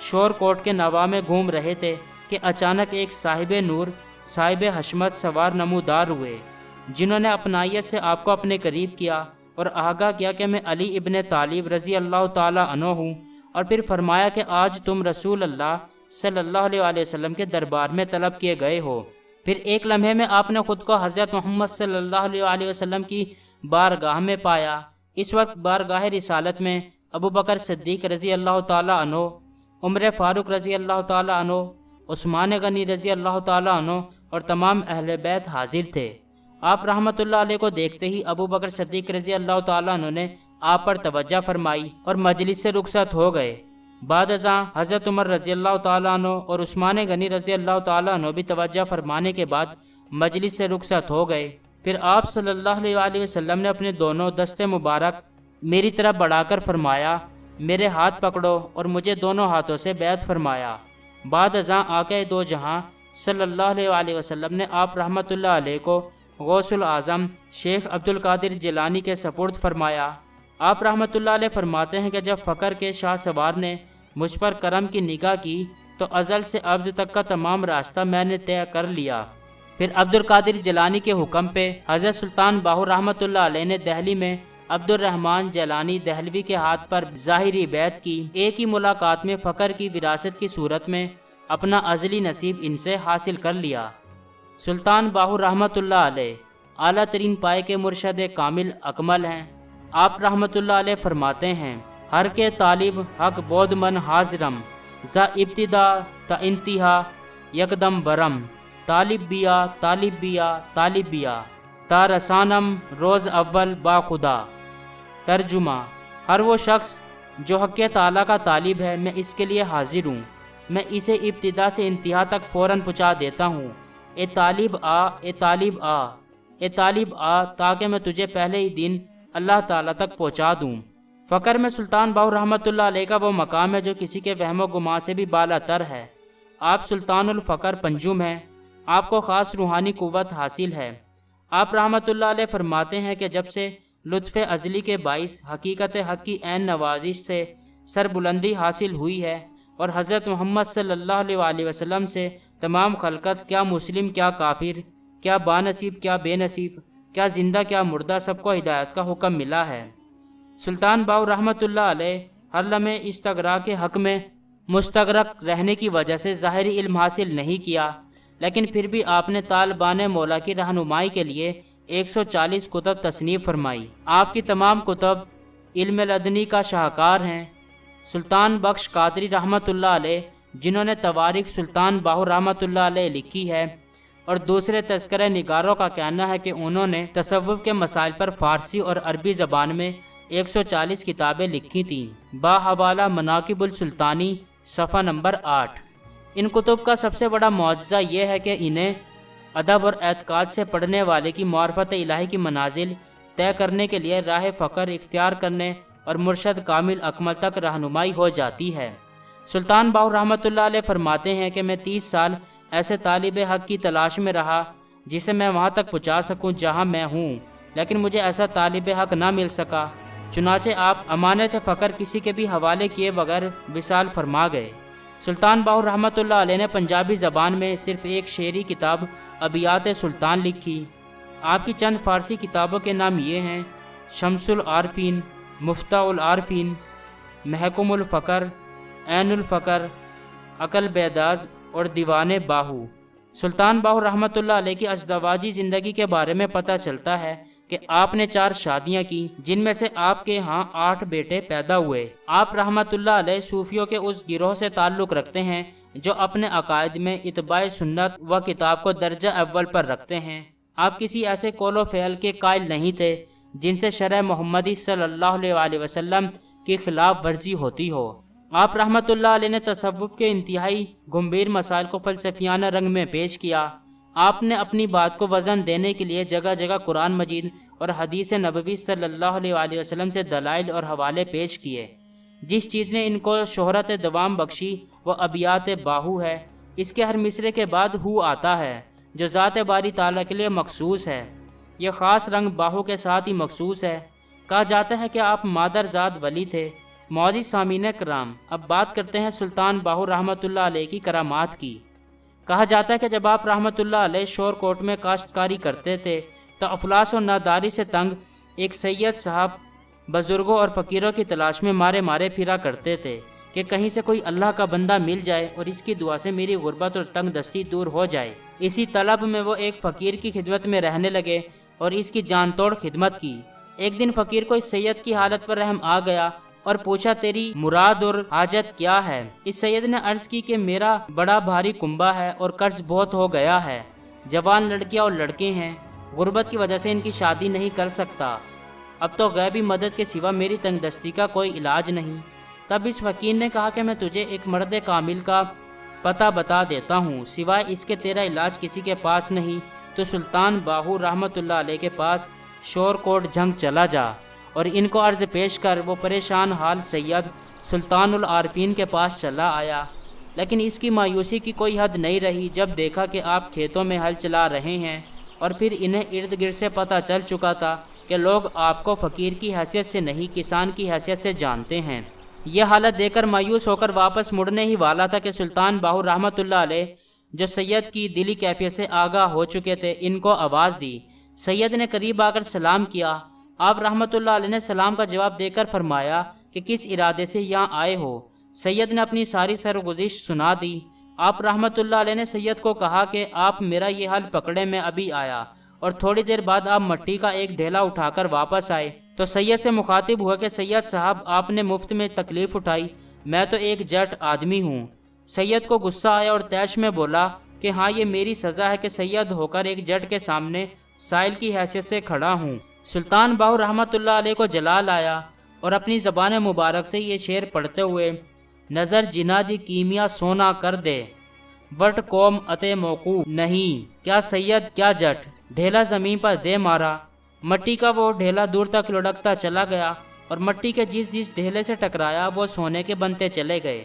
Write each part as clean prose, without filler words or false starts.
شور کوٹ کے نوا میں گھوم رہے تھے کہ اچانک ایک صاحب نور، صاحب حشمت سوار نمودار ہوئے، جنہوں نے اپنائیت سے آپ کو اپنے قریب کیا اور آگاہ کیا کہ میں علی ابن طالب رضی اللہ تعالی عنہ ہوں، اور پھر فرمایا کہ آج تم رسول اللہ صلی اللہ علیہ وسلم کے دربار میں طلب کیے گئے ہو۔ پھر ایک لمحے میں آپ نے خود کو حضرت محمد صلی اللہ علیہ وسلم کی بارگاہ میں پایا۔ اس وقت بارگاہ رسالت میں ابو بکر صدیق رضی اللہ تعالی عنہ، عمر فاروق رضی اللہ تعالی عنہ، عثمان غنی رضی اللہ تعالی عنہ اور تمام اہل بیت حاضر تھے۔ آپ رحمۃ اللہ علیہ کو دیکھتے ہی ابو بکر صدیق رضی اللہ تعالی عنہ نے آپ پر توجہ فرمائی اور مجلس سے رخصت ہو گئے۔ بعد ازاں حضرت عمر رضی اللہ تعالیٰ عنہ اور عثمان غنی رضی اللہ تعالیٰ عنہ بھی توجہ فرمانے کے بعد مجلس سے رخصت ہو گئے۔ پھر آپ صلی اللہ علیہ وسلم نے اپنے دونوں دستے مبارک میری طرف بڑھا کر فرمایا، میرے ہاتھ پکڑو، اور مجھے دونوں ہاتھوں سے بیعت فرمایا۔ بعد ازاں آقا دو جہاں صلی اللہ علیہ وسلم نے آپ رحمۃ اللہ علیہ کو غوث الاعظم شیخ عبد القادر جیلانی کے سپرد فرمایا۔ آپ رحمۃ اللہ علیہ فرماتے ہیں کہ جب فقر کے شاہ سوار نے مجھ پر کرم کی نگاہ کی تو ازل سے ابد تک کا تمام راستہ میں نے طے کر لیا۔ پھر عبد القادر جیلانی کے حکم پہ حضرت سلطان باہو رحمۃ اللہ علیہ نے دہلی میں عبد الرحمن جیلانی دہلوی کے ہاتھ پر ظاہری بیعت کی۔ ایک ہی ملاقات میں فقر کی وراثت کی صورت میں اپنا ازلی نصیب ان سے حاصل کر لیا۔ سلطان باہو رحمۃ اللہ علیہ اعلیٰ ترین پائے کے مرشد کامل اکمل ہیں۔ آپ رحمۃ اللہ علیہ فرماتے ہیں، ہر کے طالب حق بود من حاضرم، ز ابتدا تا انتہا یکدم برم، طالب بیا طالب بیا طالب بیا تا رسانم روز اول با خدا۔ ترجمہ: ہر وہ شخص جو حق تعالیٰ کا طالب ہے، میں اس کے لیے حاضر ہوں، میں اسے ابتدا سے انتہا تک فوراً پہنچا دیتا ہوں۔ اے طالب آ، اے طالب آ، اے طالب آ، تاکہ میں تجھے پہلے ہی دن اللہ تعالیٰ تک پہنچا دوں۔ فقر میں سلطان باہو رحمۃ اللہ علیہ کا وہ مقام ہے جو کسی کے وہم و گمان سے بھی بالا تر ہے۔ آپ سلطان الفقر پنجم ہیں، آپ کو خاص روحانی قوت حاصل ہے۔ آپ رحمۃ اللہ علیہ فرماتے ہیں کہ جب سے لطف ازلی کے باعث حقیقت حق کی عین نوازش سے سربلندی حاصل ہوئی ہے اور حضرت محمد صلی اللہ علیہ وسلم سے تمام خلقت، کیا مسلم کیا کافر، کیا بانصیب کیا بے نصیب، کیا زندہ کیا مردہ، سب کو ہدایت کا حکم ملا ہے۔ سلطان باہو رحمۃ اللہ علیہ ہر لمحے استغراق کے حق میں مستغرق رہنے کی وجہ سے ظاہری علم حاصل نہیں کیا، لیکن پھر بھی آپ نے طالبان مولا کی رہنمائی کے لیے 140 کتب تصنیف فرمائی۔ آپ کی تمام کتب علم لدنی کا شاہکار ہیں۔ سلطان بخش قادری رحمۃ اللہ علیہ، جنہوں نے تواریخ سلطان باہو رحمۃ اللہ علیہ لکھی ہے، اور دوسرے تذکرہ نگاروں کا کہنا ہے کہ انہوں نے تصوف کے مسائل پر فارسی اور عربی زبان میں 140 کتابیں لکھی تھیں۔ باحوالہ مناقب السلطانی، صفحہ نمبر 8۔ ان کتب کا سب سے بڑا معجزہ یہ ہے کہ انہیں ادب اور اعتقاد سے پڑھنے والے کی معرفت الہی کی منازل طے کرنے کے لیے راہ فقر اختیار کرنے اور مرشد کامل اکمل تک رہنمائی ہو جاتی ہے۔ سلطان باہو رحمۃ اللہ علیہ فرماتے ہیں کہ میں 30 سال ایسے طالب حق کی تلاش میں رہا جسے میں وہاں تک پہنچا سکوں جہاں میں ہوں، لیکن مجھے ایسا طالب حق نہ مل سکا۔ چنانچہ آپ امانت فقر کسی کے بھی حوالے کیے بغیر وصال فرما گئے۔ سلطان باہو رحمۃ اللہ علیہ نے پنجابی زبان میں صرف ایک شعری کتاب ابیات سلطان لکھی۔ آپ کی چند فارسی کتابوں کے نام یہ ہیں: شمس العارفین، مفتاح العارفین، محکم الفقر، عین الفقر، عقل بیداز اور دیوان باہو۔ سلطان باہو رحمۃ اللہ علیہ کی ازدواجی زندگی کے بارے میں پتہ چلتا ہے کہ آپ نے 4 شادیاں کی، جن میں سے آپ کے ہاں 8 بیٹے پیدا ہوئے۔ آپ رحمۃ اللہ علیہ صوفیوں کے اس گروہ سے تعلق رکھتے ہیں جو اپنے عقائد میں اتباع سنت و کتاب کو درجہ اول پر رکھتے ہیں۔ آپ کسی ایسے قول و فعل کے قائل نہیں تھے جن سے شرع محمدی صلی اللہ علیہ وسلم کی خلاف ورزی ہوتی ہو۔ آپ رحمۃ اللہ علیہ نے تصوف کے انتہائی گمبھیر مسائل کو فلسفیانہ رنگ میں پیش کیا۔ آپ نے اپنی بات کو وزن دینے کے لیے جگہ جگہ قرآن مجید اور حدیث نبوی صلی اللہ علیہ وسلم سے دلائل اور حوالے پیش کیے۔ جس چیز نے ان کو شہرت دوام بخشی وہ ابیات باہو ہے۔ اس کے ہر مصرے کے بعد ہو آتا ہے جو ذات باری تعالیٰ کے لیے مخصوص ہے۔ یہ خاص رنگ باہو کے ساتھ ہی مخصوص ہے۔ کہا جاتا ہے کہ آپ مادر زاد ولی تھے۔ معزز سامعین کرام، اب بات کرتے ہیں سلطان باہو رحمۃ اللہ علیہ کی کرامات کی۔ کہا جاتا ہے کہ جب آپ رحمۃ اللہ علیہ شور کوٹ میں کاشتکاری کرتے تھے تو افلاس و ناداری سے تنگ ایک سید صاحب بزرگوں اور فقیروں کی تلاش میں مارے مارے پھرا کرتے تھے کہ کہیں سے کوئی اللہ کا بندہ مل جائے اور اس کی دعا سے میری غربت اور تنگ دستی دور ہو جائے۔ اسی طلب میں وہ ایک فقیر کی خدمت میں رہنے لگے اور اس کی جان توڑ خدمت کی۔ ایک دن فقیر کو اس سید کی حالت پر رحم آ گیا اور پوچھا تیری مراد اور حاجت کیا ہے؟ اس سید نے عرض کی کہ میرا بڑا بھاری کنبہ ہے اور قرض بہت ہو گیا ہے، جوان لڑکیاں اور لڑکے ہیں، غربت کی وجہ سے ان کی شادی نہیں کر سکتا، اب تو غیبی مدد کے سوا میری تنگ دستی کا کوئی علاج نہیں۔ تب اس فقیر نے کہا کہ میں تجھے ایک مرد کامل کا پتہ بتا دیتا ہوں، سوائے اس کے تیرا علاج کسی کے پاس نہیں، تو سلطان باہو رحمۃ اللہ علیہ کے پاس شور کوٹ جھنگ چلا جا اور ان کو عرض پیش کر وہ پریشان حال سید سلطان العارفین کے پاس چلا آیا۔ لیکن اس کی مایوسی کی کوئی حد نہیں رہی جب دیکھا کہ آپ کھیتوں میں ہل چلا رہے ہیں، اور پھر انہیں ارد گرد سے پتہ چل چکا تھا کہ لوگ آپ کو فقیر کی حیثیت سے نہیں کسان کی حیثیت سے جانتے ہیں۔ یہ حالت دیکھ کر مایوس ہو کر واپس مڑنے ہی والا تھا کہ سلطان باہو رحمۃ اللہ علیہ جو سید کی دلی کیفیت سے آگاہ ہو چکے تھے ان کو آواز دی۔ سید نے قریب آ کر سلام کیا۔ آپ رحمۃ اللہ علیہ نے سلام کا جواب دے کر فرمایا کہ کس ارادے سے یہاں آئے ہو؟ سید نے اپنی ساری سرگزشت سنا دی۔ آپ رحمۃ اللہ علیہ نے سید کو کہا کہ آپ میرا یہ حال پکڑے میں ابھی آیا، اور تھوڑی دیر بعد آپ مٹی کا ایک ڈھیلا اٹھا کر واپس آئے تو سید سے مخاطب ہوا کہ سید صاحب آپ نے مفت میں تکلیف اٹھائی، میں تو ایک جٹ آدمی ہوں۔ سید کو غصہ آیا اور طیش میں بولا کہ ہاں یہ میری سزا ہے کہ سید ہو کر ایک جٹ کے سامنے سائل کی حیثیت سے کھڑا ہوں۔ سلطان باہو رحمۃ اللہ علیہ کو جلال آیا اور اپنی زبان مبارک سے یہ شعر پڑھتے ہوئے نظر جنا دی کیمیا سونا کر دے وٹ قوم اتے موقوع نہیں، کیا سید کیا جٹ، ڈھیلا زمین پر دے مارا۔ مٹی کا وہ ڈھیلا دور تک لڑکتا چلا گیا اور مٹی کے جس ڈھیلے سے ٹکرایا وہ سونے کے بنتے چلے گئے۔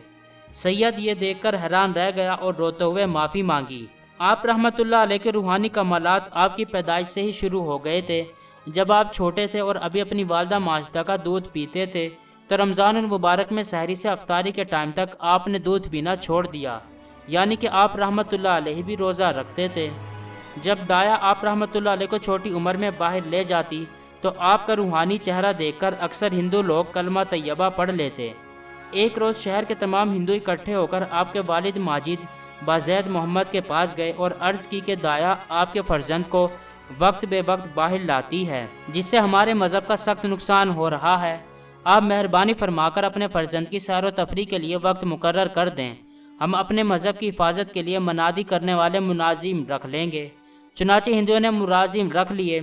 سید یہ دیکھ کر حیران رہ گیا اور روتے ہوئے معافی مانگی۔ آپ رحمۃ اللہ علیہ کے روحانی کمالات آپ کی پیدائش سے ہی شروع ہو گئے تھے۔ جب آپ چھوٹے تھے اور ابھی اپنی والدہ ماجدہ کا دودھ پیتے تھے تو رمضان المبارک میں سحری سے افطاری کے ٹائم تک آپ نے دودھ پینا چھوڑ دیا، یعنی کہ آپ رحمۃ اللہ علیہ بھی روزہ رکھتے تھے۔ جب دایا آپ رحمۃ اللہ علیہ کو چھوٹی عمر میں باہر لے جاتی تو آپ کا روحانی چہرہ دیکھ کر اکثر ہندو لوگ کلمہ طیبہ پڑھ لیتے۔ ایک روز شہر کے تمام ہندو اکٹھے ہو کر آپ کے والد ماجد بازید محمد کے پاس گئے اور عرض کی کہ دایا آپ کے فرزند کو وقت بے وقت باہر لاتی ہے، جس سے ہمارے مذہب کا سخت نقصان ہو رہا ہے، آپ مہربانی فرما کر اپنے فرزند کی سیر و تفریح کے لیے وقت مقرر کر دیں، ہم اپنے مذہب کی حفاظت کے لیے منادی کرنے والے مناظم رکھ لیں گے۔ چنانچہ ہندوؤں نے ملازم رکھ لیے۔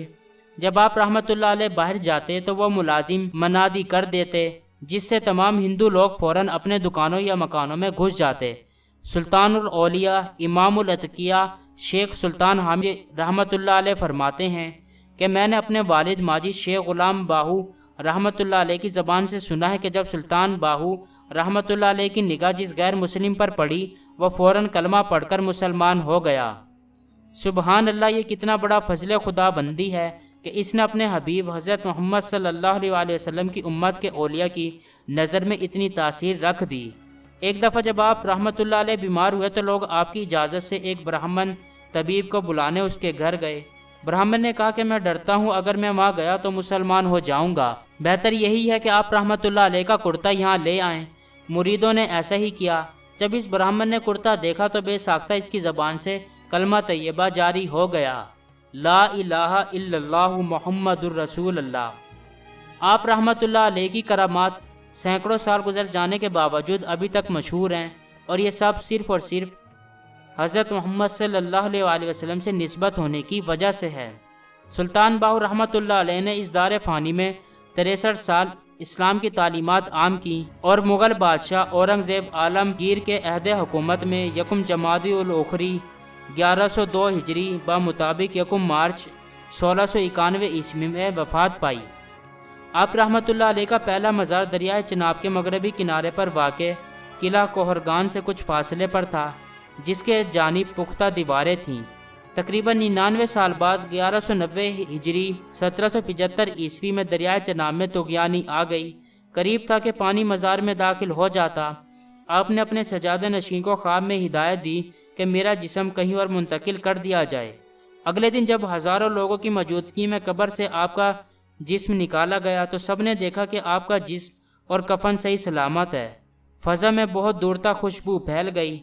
جب آپ رحمۃ اللہ علیہ باہر جاتے تو وہ ملازم منادی کر دیتے، جس سے تمام ہندو لوگ فوراً اپنے دکانوں یا مکانوں میں گھس جاتے۔ سلطان الاولیاء امام الاتقیاء شیخ سلطان حامد رحمۃ اللہ علیہ فرماتے ہیں کہ میں نے اپنے والد ماجد شیخ غلام باہو رحمۃ اللہ علیہ کی زبان سے سنا ہے کہ جب سلطان باہو رحمۃ اللہ علیہ کی نگاہ جس غیر مسلم پر پڑی وہ فوراً کلمہ پڑھ کر مسلمان ہو گیا۔ سبحان اللہ، یہ کتنا بڑا فضل خدا بندی ہے کہ اس نے اپنے حبیب حضرت محمد صلی اللہ علیہ وسلم کی امت کے اولیاء کی نظر میں اتنی تاثیر رکھ دی۔ ایک دفعہ جب آپ رحمۃ اللہ علیہ بیمار ہوئے تو لوگ آپ کی اجازت سے ایک برہمن طبیب کو بلانے اس کے گھر گئے۔ برہمن نے کہا کہ میں ڈرتا ہوں اگر میں وہاں گیا تو مسلمان ہو جاؤں گا، بہتر یہی ہے کہ آپ رحمۃ اللہ علیہ کا کرتا یہاں لے آئیں۔ مریدوں نے ایسا ہی کیا۔ جب اس برہمن نے کرتا دیکھا تو بے ساختہ اس کی زبان سے کلمہ طیبہ جاری ہو گیا، لا الہ الا اللہ محمد الرسول اللہ۔ آپ رحمۃ اللہ علیہ کی کرامات سینکڑوں سال گزر جانے کے باوجود ابھی تک مشہور ہیں، اور یہ سب صرف اور صرف حضرت محمد صلی اللہ علیہ وسلم سے نسبت ہونے کی وجہ سے ہے۔ سلطان باہو رحمۃ اللہ علیہ نے اس دار فانی میں 63 سال اسلام کی تعلیمات عام کی، اور مغل بادشاہ اورنگزیب عالمگیر کے عہد حکومت میں یکم جمادی الاخری 1102 ہجری بمطابق یکم مارچ 1691 عیسوی میں وفات پائی۔ آپ رحمۃ اللہ علیہ کا پہلا مزار دریائے چناب کے مغربی کنارے پر واقع قلعہ کوہرگان سے کچھ فاصلے پر تھا، جس کے جانب پختہ دیواریں تھیں۔ تقریباً 99 سال بعد 1190 ہجری 1775 عیسوی میں دریائے چناب میں طغیانی آ گئی، قریب تھا کہ پانی مزار میں داخل ہو جاتا۔ آپ نے اپنے سجادہ نشین کو خواب میں ہدایت دی کہ میرا جسم کہیں اور منتقل کر دیا جائے۔ اگلے دن جب ہزاروں لوگوں کی موجودگی میں قبر سے آپ کا جسم نکالا گیا تو سب نے دیکھا کہ آپ کا جسم اور کفن صحیح سلامت ہے۔ فضا میں بہت دور تک خوشبو پھیل گئی۔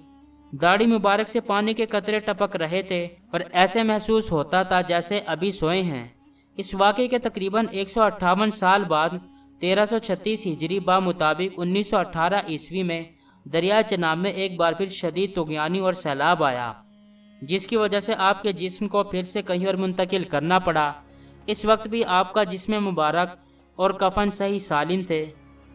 داڑھی مبارک سے پانی کے قطرے ٹپک رہے تھے اور ایسے محسوس ہوتا تھا جیسے ابھی سوئے ہیں۔ اس واقعے کے تقریباً 158 سال بعد 1336 ہجری بمطابق 1918 عیسوی میں دریا چناب میں ایک بار پھر شدید طغیانی اور سیلاب آیا، جس کی وجہ سے آپ کے جسم کو پھر سے کہیں اور منتقل کرنا پڑا۔ اس وقت بھی آپ کا جسم مبارک اور کفن صحیح سالم تھے۔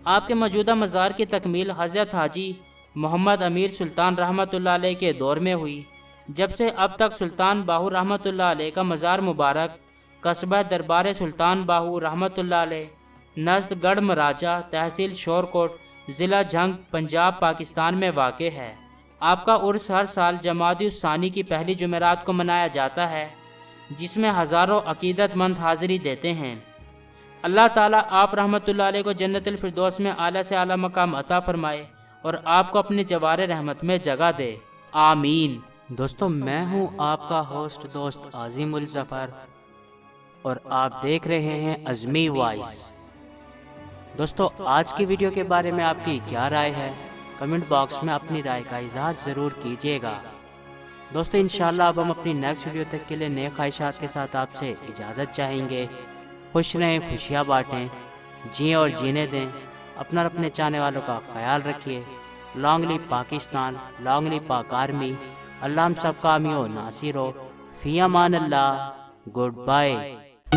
آپ کے موجودہ مزار کی تکمیل حضرت حاجی محمد امیر سلطان رحمۃ اللہ علیہ کے دور میں ہوئی۔ جب سے اب تک سلطان باہو رحمۃ اللہ علیہ کا مزار مبارک قصبہ دربار سلطان باہو رحمۃ اللہ علیہ، نزد گڑھ مراجہ، تحصیل شورکوٹ، ضلع جھنگ، پنجاب، پاکستان میں واقع ہے۔ آپ کا عرس ہر سال جمادی الثانی کی پہلی جمعرات کو منایا جاتا ہے، جس میں ہزاروں عقیدت مند حاضری دیتے ہیں۔ اللہ تعالیٰ آپ رحمۃ اللہ علیہ کو جنت الفردوس میں اعلیٰ سے اعلیٰ مقام عطا فرمائے اور آپ کو اپنے جوار رحمت میں جگہ دے، آمین۔ دوستو، میں ہوں آپ کا ہوسٹ دوست عظیم الظفر اور آپ دیکھ رہے ہیں عظمی وائس۔ دوستو، آج کی ویڈیو کے بارے میں آپ کی کیا رائے ہے؟ کمنٹ باکس میں اپنی رائے کا اظہار ضرور کیجیے گا۔ دوستو، انشاءاللہ اب ہم اپنی نیکسٹ ویڈیو تک کے لیے نئے خواہشات کے ساتھ آپ سے اجازت چاہیں گے۔ خوش رہیں، خوشیاں بانٹیں، جئیں اور جینے دیں۔ اپنا اور اپنے چاہنے والوں کا خیال رکھیے۔ لانگ لیو پاکستان، لانگ لیو پاک آرمی۔ اللہ ہم سب کا حامی و ناصر ہو۔ فی امان اللہ، گڈ بائے۔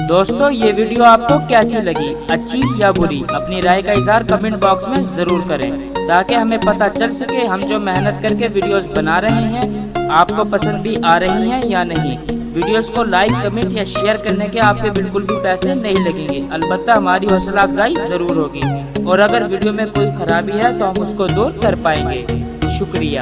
دوستو، یہ ویڈیو آپ کو کیسی لگی؟ اچھی یا بری؟ اپنی رائے کا اظہار کمنٹ باکس میں ضرور کریں تاکہ ہمیں پتہ چل سکے ہم جو محنت کر کے ویڈیوز بنا رہے ہیں آپ کو پسند بھی آ رہی ہیں یا نہیں۔ ویڈیوز کو لائک، کمنٹ یا شیئر کرنے کے آپ کے بالکل بھی پیسے نہیں لگیں گے، البتہ ہماری حوصلہ افزائی ضرور ہوگی، اور اگر ویڈیو میں کوئی خرابی ہے تو ہم اس کو دور کر پائیں گے۔ شکریہ۔